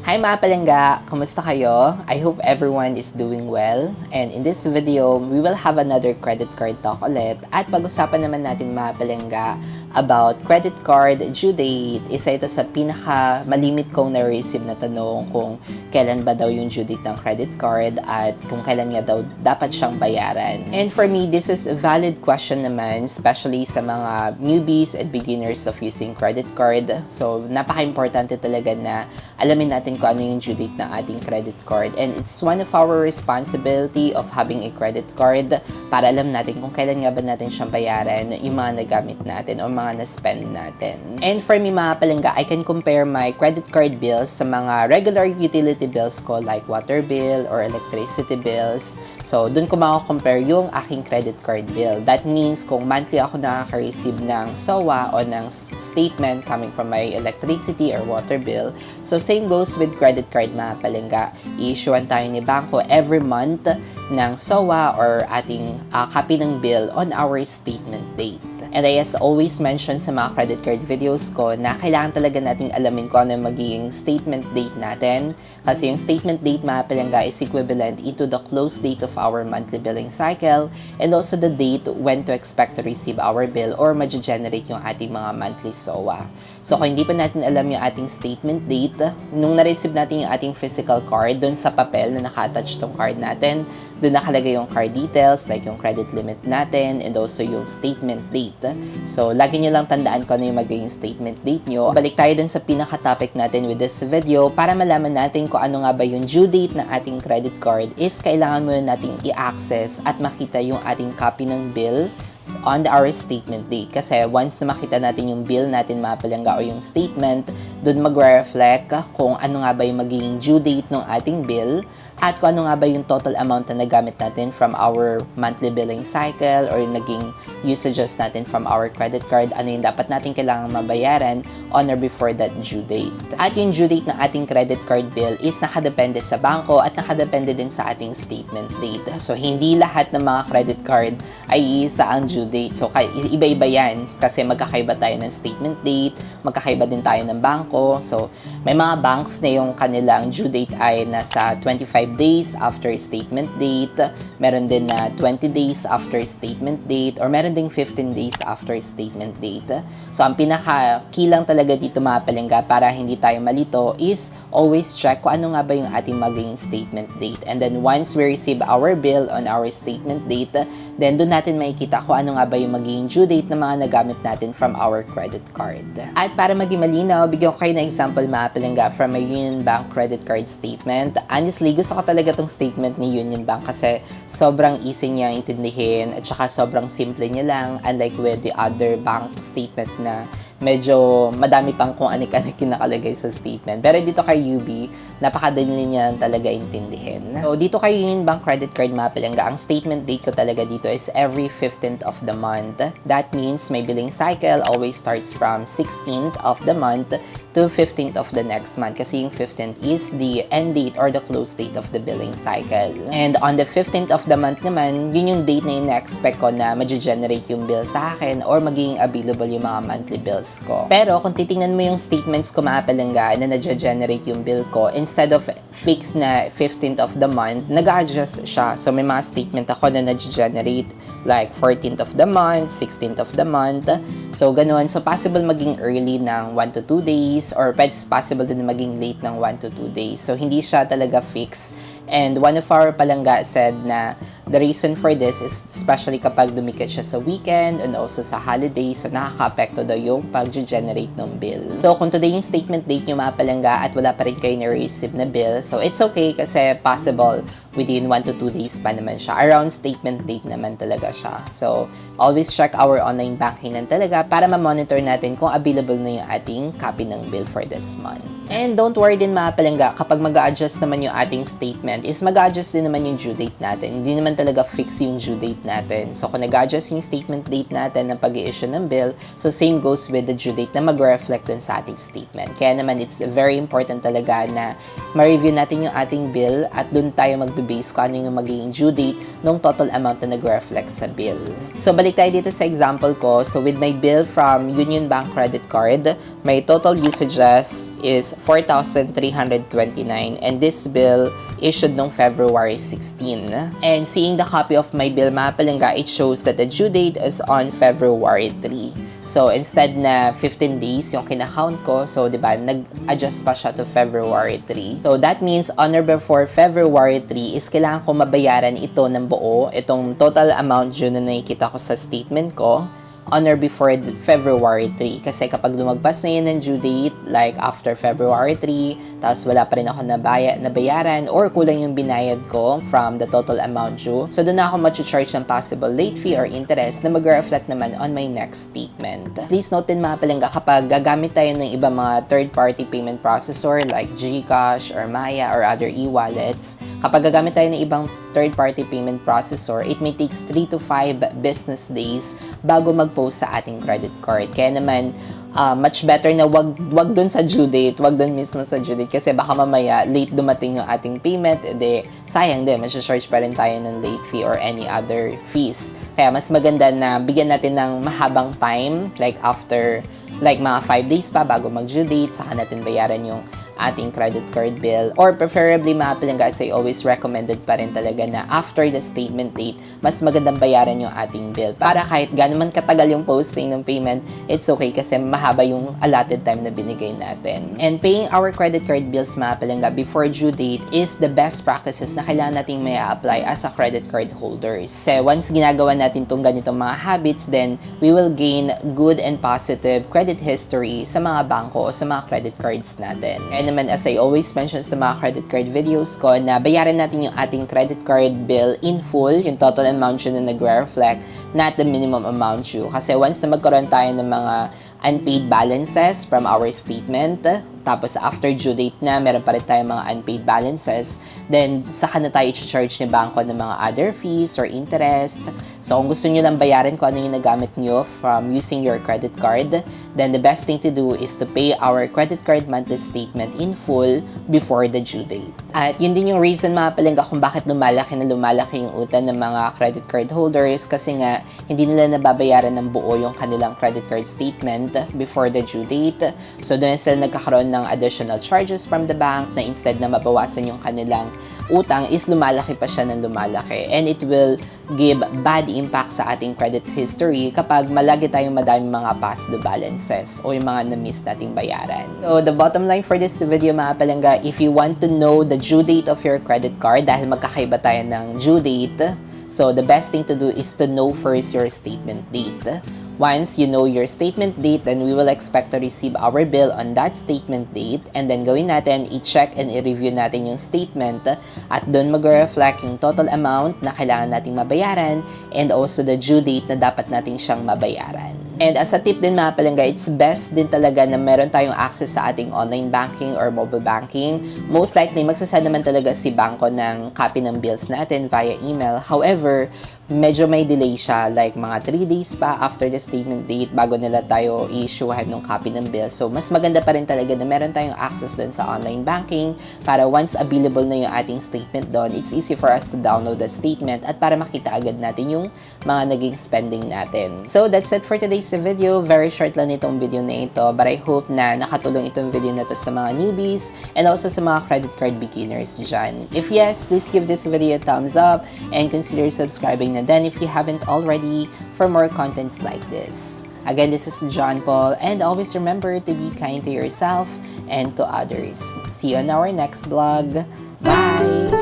Hi mga palangga! Kamusta kayo? I hope everyone is doing well. And in this video, we will have another credit card talk ulit. At pag-usapan naman natin mga palangga about credit card due date. Isa ito sa pinaka malimit kong na-receive na tanong kung kailan ba daw yung due date ng credit card at kung kailan nga daw dapat siyang bayaran. And for me, this is a valid question naman, especially sa mga newbies and beginners of using credit card. So, napaka-importante talaga na alamin natin kung ano yung due date ng ating credit card. And it's one of our responsibility of having a credit card para alam natin kung kailan nga ba natin siyang bayaran yung mga nagamit natin o mga na-spend natin. And for me mga palangga, I can compare my credit card bills sa mga regular utility bills ko like water bill or electricity bills. So, dun ko makakompare yung aking credit card bill. That means kung monthly ako nakaka-receive ng SOA o ng statement coming from my electricity or water bill. So, same goes with credit card mga palangga. I-issuean tayo ni Bangko every month ng SOA or ating copy ng bill on our statement date. And I as always mentioned sa mga credit card videos ko na kailangan talaga nating alamin kung ano magiging statement date natin. Kasi yung statement date mga palangga is equivalent into the close date of our monthly billing cycle and also the date when to expect to receive our bill or ma-generate yung ating mga monthly SOA. So kung hindi pa natin alam yung ating statement date, nung na-receive natin yung ating physical card, dun sa papel na naka-attach tong card natin, dun nakalagay yung card details like yung credit limit natin and also yung statement date. So, lagi nyo lang tandaan kung ano yung magiging statement date nyo. Balik tayo dun sa pinaka-topic natin with this video para malaman natin kung ano nga ba yung due date ng ating credit card is kailangan muna nating i-access at makita yung ating copy ng bill on our statement date. Kasi once na makita natin yung bill natin mga palangga o yung statement, dun mag-reflect kung ano nga ba yung magiging due date ng ating bill at kung ano nga ba yung total amount na nagamit natin from our monthly billing cycle or yung naging usages natin from our credit card, ano yung dapat natin kailangan mabayaran on or before that due date. At yung due date ng ating credit card bill is nakadepende sa bangko at nakadepende din sa ating statement date. So, hindi lahat ng mga credit card ay isa ang due date. So, iba-iba yan kasi magkakaiba tayo ng statement date, magkakaiba din tayo ng bangko. So, may mga banks na yung kanilang due date ay nasa 25 days after statement date, meron din na 20 days after statement date, or meron ding 15 days after statement date. So, ang pinaka-key lang talaga dito mga palangga para hindi tayo malito is always check kung ano nga ba yung ating magiging statement date. And then, once we receive our bill on our statement date, then doon natin makikita kung ano nga ba yung magiging due date ng mga nagamit natin from our credit card. At para maging malinaw, bigyan ko kayo ng example mga palangga from my Union Bank credit card statement. Honestly, gusto ko talaga tong statement ni Union Bank kasi sobrang easy niya intindihin at saka sobrang simple niya lang, unlike with the other bank statement na medyo madami pang kung anik-anik yung nakalagay sa statement. Pero dito kay UB, napakadali niya talaga intindihin. So, dito kay Union Bank Credit Card mga palangga, ang statement date ko talaga dito is every 15th of the month. That means my billing cycle always starts from 16th of the month to 15th of the next month. Kasi yung 15th is the end date or the close date of the billing cycle. And on the 15th of the month naman, yun yung date na yung na-expect ko na ma-generate yung bill sa akin or magiging available yung mga monthly bills ko. Pero kung titingnan mo yung statements ko mga palangga na na-generate yung bill ko, instead of fixed na 15th of the month, nag-adjust siya. So may mga statement ako na na-generate like 14th of the month, 16th of the month. So ganun. So possible maging early ng 1 to 2 days or possible din maging late ng 1 to 2 days. So hindi siya talaga fixed. And one of our palangga said na the reason for this is especially kapag dumikit siya sa weekend and also sa holiday, so nakaka-apekto daw yung pag-generate ng bill. So kung today yung statement date nyo mga palangga at wala pa rin kayo na-receive na bill, so it's okay kasi possible within 1 to 2 days pa naman siya. Around statement date naman talaga siya. So always check our online banking lang talaga para ma-monitor natin kung available na yung ating copy ng bill for this month. And don't worry din mga palangga, kapag mag-a-adjust naman yung ating statement, is mag-a-adjust din naman yung due date natin. Hindi naman talaga fix yung due date natin. So kung nag-a-adjust yung statement date natin ng pag-i-issue ng bill, so same goes with the due date na mag-reflect dun sa ating statement. Kaya naman it's very important talaga na ma-review natin yung ating bill at dun tayo mag base kung ano yung magiging due date ng total amount na nag-reflect sa bill. So, balik tayo dito sa example ko. So, with my bill from Union Bank credit card, my total usages is 4,329 and this bill issued noong February 16. And seeing the copy of my bill, mga palangga, it shows that the due date is on February 3. So, instead na 15 days yung kinakount ko, so, di ba, nag-adjust pa siya to February 3. So, that means on or before February 3 is kailangan ko mabayaran ito ng buo, itong total amount due na nakikita ko sa statement ko, on or before February 3. Kasi kapag lumagpas na yun ng due date, like after February 3, tapos wala pa rin ako nabayaran or kulang yung binayad ko from the total amount due, so doon ako mag-charge ng possible late fee or interest na mag-reflect naman on my next statement. Please note din mga palangga, kapag gagamit tayo ng ibang mga third-party payment processor like GCash or Maya or other e-wallets, kapag gagamit tayo ng ibang third-party payment processor, it may takes 3 to 5 business days bago mag-post sa ating credit card. Kaya naman, much better na wag dun sa due date, wag dun mismo sa due date kasi baka mamaya late dumating yung ating payment, edi sayang din, masya-charge pa rin tayo ng late fee or any other fees. Kaya mas maganda na bigyan natin ng mahabang time, like after, like mga 5 days pa bago mag-due date, saka natin bayaran yung ating credit card bill. Or preferably mga palangga, I always recommended pa rin talaga na after the statement date, mas magandang bayaran yung ating bill. Para kahit gaano man katagal yung posting ng payment, it's okay kasi mahaba yung allotted time na binigay natin. And paying our credit card bills mga palangga before due date is the best practices na kailangan nating may apply as a credit card holders. Kasi once ginagawa natin tong ganitong mga habits, then we will gain good and positive credit history sa mga bangko o sa mga credit cards natin. And naman, as I always mention sa mga credit card videos ko, na bayaran natin yung ating credit card bill in full, yung total amount yun na nag-reflect, not the minimum amount due. Kasi once na magkaroon tayo ng mga unpaid balances from our statement, tapos after due date na, meron pa rin tayong mga unpaid balances, then saka na tayo i-charge ni bangko ng mga other fees or interest. So kung gusto nyo lang bayaran kung ano yung nagamit nyo from using your credit card, then the best thing to do is to pay our credit card monthly statement in full before the due date. At yun din yung reason mga palangga kung bakit lumalaki yung utang ng mga credit card holders, kasi nga hindi nila nababayaran ng buo yung kanilang credit card statement before the due date. So doon sila nagkakaroon ng additional charges from the bank na instead na mabawasan yung kanilang utang is lumalaki pa siya ng lumalaki, and it will give bad impact sa ating credit history kapag malagi tayong madaming mga past due balances o yung mga na-miss nating bayaran. So the bottom line for this video mga palangga, if you want to know the due date of your credit card, dahil magkakaiba tayo ng due date, so the best thing to do is to know first your statement date. Once you know your statement date, then we will expect to receive our bill on that statement date, and then gawin natin, i-check and i-review natin yung statement at doon mag-reflect yung total amount na kailangan nating mabayaran and also the due date na dapat nating siyang mabayaran. And as a tip din mga palangga, it's best din talaga na meron tayong access sa ating online banking or mobile banking. Most likely, magsasend naman talaga si bangko ng copy ng bills natin via email. However, medyo may delay siya, like mga 3 days pa after the statement date bago nila tayo i-issuehan ng copy ng bill. So, mas maganda pa rin talaga na meron tayong access doon sa online banking para once available na yung ating statement doon, it's easy for us to download the statement at para makita agad natin yung mga naging spending natin. So, that's it for today's video. Very short lang itong video na ito, but I hope na nakatulong itong video na to sa mga newbies and also sa mga credit card beginners dyan. If yes, please give this video a thumbs up and consider subscribing na then if you haven't already for more contents like this. Again, this is John Paul, and always remember to be kind to yourself and to others. See you on our next vlog. Bye!